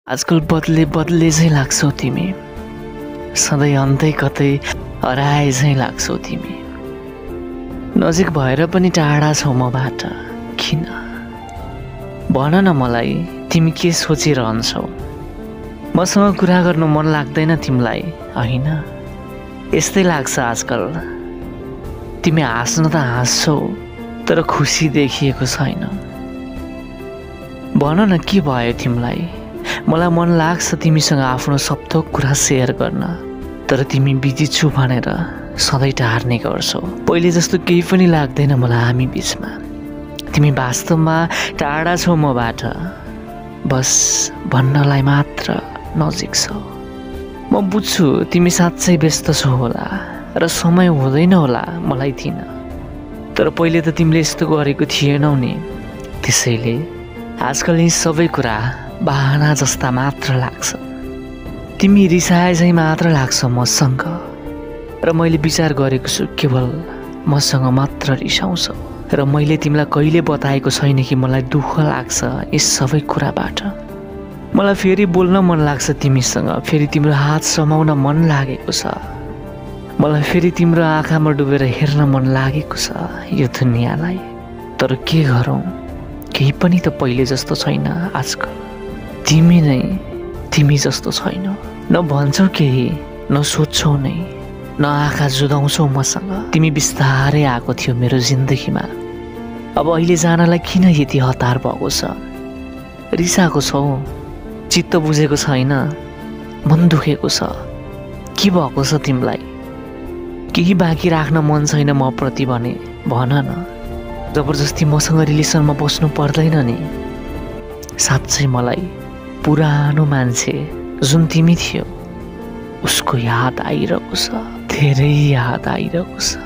आजकल बदले बदले झैँ लाग्छौ तिमी, सधैँ अन्तै कतै हराए झैँ लाग्छौ तिमी। नजिक भएर पनि टाढा छौ मबाट, किन? भन न मलाई तिमी के सोचिरहन्छौ? मसँग कुरा गर्नु मन लाग्दैन तिमीलाई, होइन? यस्तै लाग्छ आजकल। तिमी हाँस्न त हाँस्छौ, तर खुसी देखिएको छैन। भन न के भयो तिमीलाई? मलाई मन लाग्छ तिमीसँग आफ्नो सब थोक कुरा सेयर गर्न, तर तिमी बिजी छु भनेर सधैँ टार्ने गर्छौ। पहिले जस्तो केही पनि लाग्दैन मलाई हामी बिचमा। तिमी वास्तवमा टाढा छौ मबाट, बस भन्नलाई मात्र नजिक छौ। म बुझ्छु तिमी साँच्चै व्यस्त छौ होला र समय हुँदैन होला मलाई दिन, तर पहिले त तिमीले यस्तो गरेको थिएनौ नि। त्यसैले आजकल यी सबै कुरा बहाना जस्ता मात्र लाग्छ। तिमी रिसाए झैँ मात्र लाग्छ मसँग, र मैले विचार गरेको छु केवल मसँग मात्र रिसाउँछौ। र मैले तिमीलाई कहिले बताएको छैन कि मलाई दुःख लाग्छ यस सबै कुराबाट। मलाई फेरि बोल्न मन लाग्छ तिमीसँग, फेरि तिम्रो हात समाउन मन लागेको छ। मलाई फेरि तिम्रो आँखामा डुबेर हेर्न मन लागेको छ यो दुनियाँलाई। तर के गरौँ, केही पनि त पहिले जस्तो छैन आजकल। तिमी नै तिमी जस्तो छैन। न भन्छौ केही, न सोध्छौ नै, न आँखा जुदाउँछौ मसँग। तिमी बिस्तारै आएको थियो मेरो जिन्दगीमा, अब अहिले जानलाई किन यति हतार भएको छ? रिसाएको छौ, चित्त बुझेको छैन, मन दुखेको छ, के भएको छ तिमीलाई? केही बाँकी राख्न मन छैन म प्रति भने भन न। जबरजस्ती मसँग रिलेसनमा बस्नु पर्दैन नि। साँच्चै मलाई पुरानो मान्छे जुन तिमी थियो उसको याद आइरहेको छ, धेरै याद आइरहेको छ।